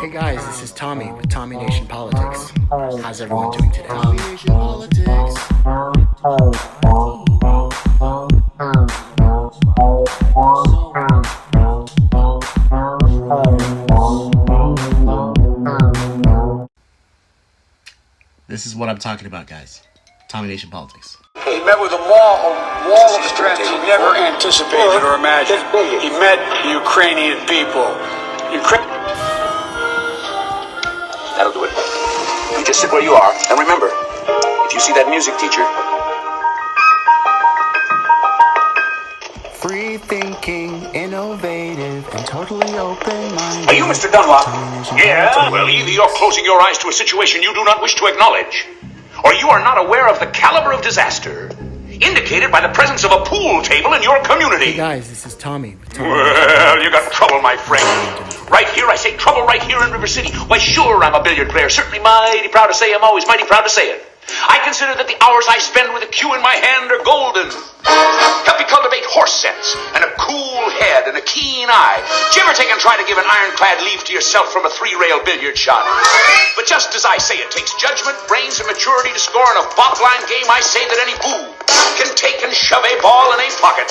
Hey guys, this is Tommy with Tommy Nation Politics. How's everyone doing today? Tommy Nation Politics. This is what I'm talking about, guys. Tommy Nation Politics. He met with a wall of strength he never anticipated or imagined. He met the Ukrainian people. That'll do it. You just sit where you are, and remember, if you see that music teacher... Free thinking, innovative, and totally open-minded. Are you Mr. Dunlop? Yeah, well, either you're closing your eyes to a situation you do not wish to acknowledge, or you are not aware of the caliber of disaster indicated by the presence of a pool table in your community. Hey guys, this is Tommy. Well, you got trouble, my friend. Right here, I say trouble right here in River City. Why, sure, I'm a billiard player. Certainly mighty proud to say I'm always mighty proud to say it. I consider that the hours I spend with a cue in my hand are golden. Help me cultivate horse sense and a cool head and a keen eye. Did you ever take and try to give an ironclad leave to yourself from a three-rail billiard shot? But just as I say it takes judgment, brains, and maturity to score in a botline game, I say that any boob can take and shove a ball in a pocket.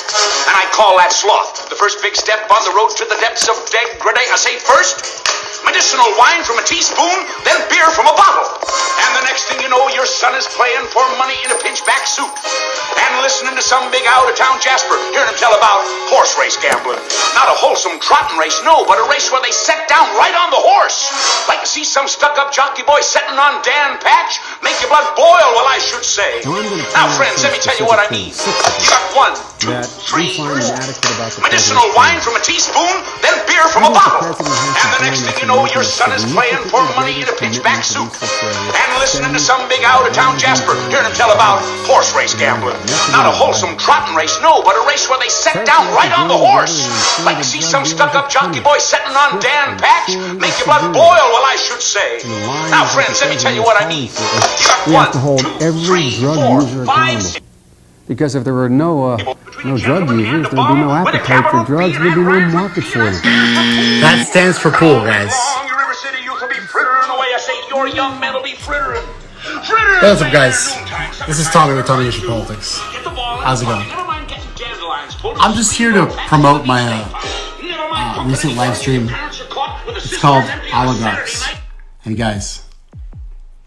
And I call that sloth. The first big step on the road to the depths of degradation. I say first, medicinal wine from a teaspoon, then beer from a bottle. And the next thing you know, your son is playing for money in a pinchback suit. And listening to some big out-of-town Jasper, hearing him tell about horse race gambling. Not a wholesome trotting race, no, but a race where they set down right on the horse. Like to see some stuck-up jockey boy setting on Dan Patch, make your blood boil, well, I should say. Now, friends, let me tell you what I mean. You got 1, 2, 3, medicinal wine from a teaspoon, then beer from a bottle. And the next thing you know, your son is playing for money in a pinchback suit. And listening to some big out-of-town Jasper, hearing him tell about horse race gambling. Not a wholesome trotting race, no, but a race where they set down right on the horse. Like to see some stuck-up jockey boy setting on Dan Patch, make your blood boil, well, I should say. Now, friends, let me tell you what I mean. We have to hold every drug user accountable. Because if there were no drug users, there'd be no appetite for drugs, there'd be no market for them. That stands for pool, guys. River City, you will be frittering away. I say your young men will be frittering. Hey, what's up, guys? This is Tommy with Tommy Nation Politics. How's it going? I'm just here to promote my recent live stream. It's called Oligarchs. And guys,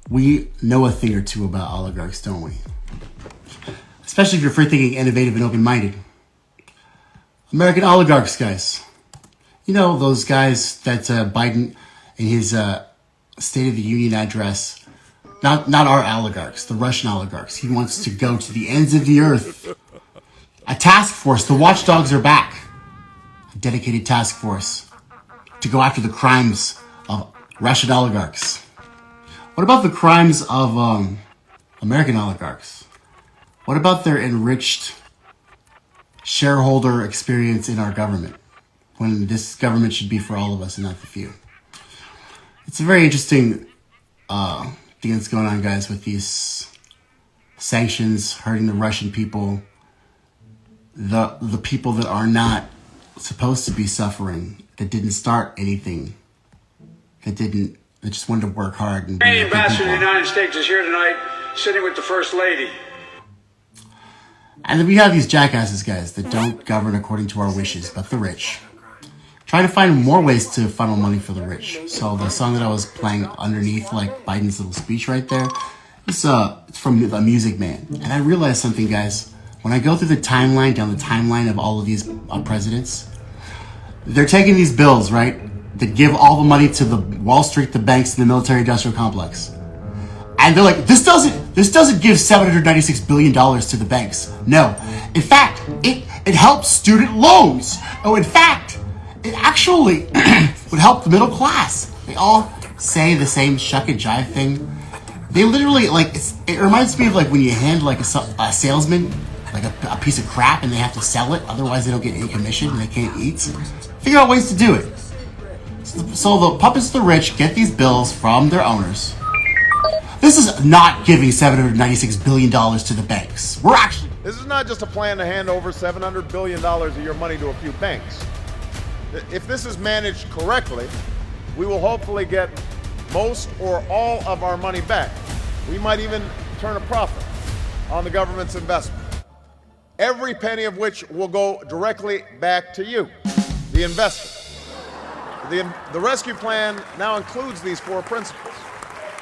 we know a thing or two about oligarchs, don't we? Especially if you're free-thinking, innovative, and open-minded. American oligarchs, guys. You know, those guys that Biden, in his State of the Union address, not our oligarchs, the Russian oligarchs. He wants to go to the ends of the earth. A task force, the watchdogs are back. A dedicated task force to go after the crimes of Russian oligarchs. What about the crimes of American oligarchs? What about their enriched shareholder experience in our government, when this government should be for all of us and not the few? It's a very interesting thing that's going on, guys, with these sanctions hurting the Russian people, the people that are not supposed to be suffering, that didn't start anything, that just wanted to work hard. And The ambassador of the United States is here tonight, sitting with the First Lady. And then we have these jackasses, guys, that don't govern according to our wishes, but the rich. Trying to find more ways to funnel money for the rich. So the song that I was playing underneath, like Biden's little speech right there, it's from The Music Man. And I realized something, guys. When I go through the timeline, down the timeline of all of these presidents, they're taking these bills, right, that give all the money to the Wall Street, the banks, and the military-industrial complex. And they're like, this doesn't give $796 billion to the banks. No. In fact, it helps student loans. Oh, in fact, it actually would help the middle class. They all say the same shuck and jive thing. They literally, like, it reminds me of like when you hand like a salesman like a piece of crap and they have to sell it, otherwise they don't get any commission and they can't eat. Figure out ways to do it. So the puppets of the rich get these bills from their owners. This is not giving $796 billion to the banks. This is not just a plan to hand over $700 billion of your money to a few banks. If this is managed correctly, we will hopefully get most or all of our money back. We might even turn a profit on the government's investment, every penny of which will go directly back to you, the investor. The rescue plan now includes these 4 principles.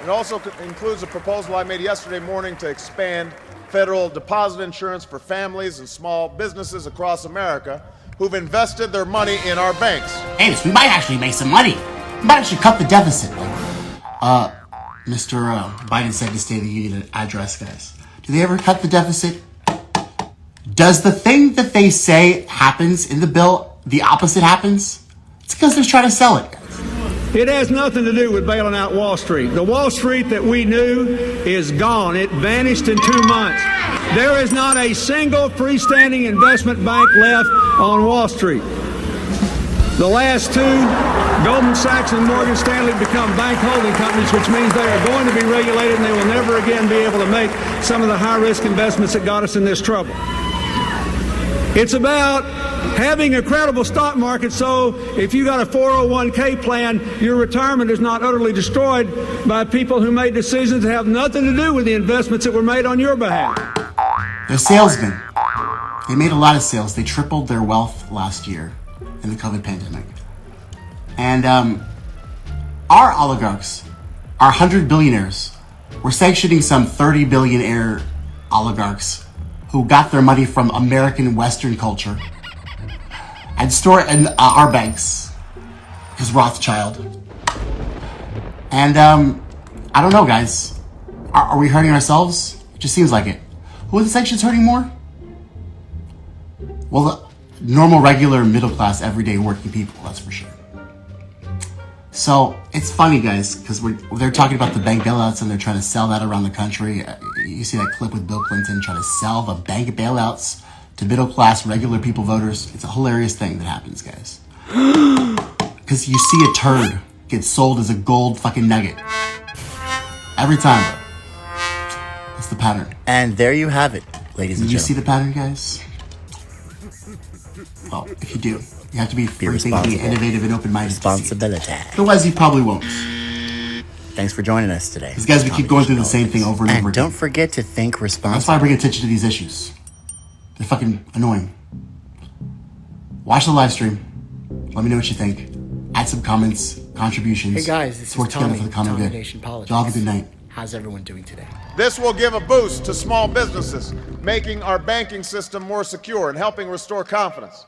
It also includes a proposal I made yesterday morning to expand federal deposit insurance for families and small businesses across America who've invested their money in our banks. Hey, we might actually make some money. We might actually cut the deficit. Mr. Biden said in his State of the Union address, guys. Do they ever cut the deficit? Does the thing that they say happens in the bill, the opposite happens? It's because they're trying to sell it. It has nothing to do with bailing out Wall Street. The Wall Street that we knew is gone. It vanished in 2 months. There is not a single freestanding investment bank left on Wall Street. The last 2, Goldman Sachs and Morgan Stanley, become bank holding companies, which means they are going to be regulated and they will never again be able to make some of the high-risk investments that got us in this trouble. It's about having a credible stock market, so if you got a 401k plan, your retirement is not utterly destroyed by people who made decisions that have nothing to do with the investments that were made on your behalf. They're salesmen. They made a lot of sales. They tripled their wealth last year in the COVID pandemic. And our oligarchs, our 100 billionaires, we're sanctioning some 30 billionaire oligarchs who got their money from American Western culture and store it in our banks, because Rothschild. And I don't know, guys. Are we hurting ourselves? It just seems like it. Who are the sanctions hurting more? Well, the normal, regular, middle-class, everyday working people, that's for sure. So it's funny, guys, because they're talking about the bank bailouts and they're trying to sell that around the country. You see that clip with Bill Clinton trying to sell the bank bailouts to middle-class, regular people voters. It's a hilarious thing that happens, guys. Because you see a turd get sold as a gold fucking nugget. Every time, bro. That's the pattern. And there you have it, ladies and Did you see gentlemen. the pattern, guys? Well, if you do, you have to be free thinking, responsible. innovative, and open-minded. Responsibility. Otherwise, you probably won't. Thanks for joining us today. Because, guys, we keep going through the same thing over and over And again. don't forget to think That's why I responsibly. bring attention to these issues. They're fucking annoying. Watch the live stream. Let me know what you think. Add some comments, contributions. Hey guys, this Let's work is together Tommy, for the common Tommy good. Nation Politics. Y'all have a good night. How's everyone doing today? This will give a boost to small businesses, making our banking system more secure and helping restore confidence.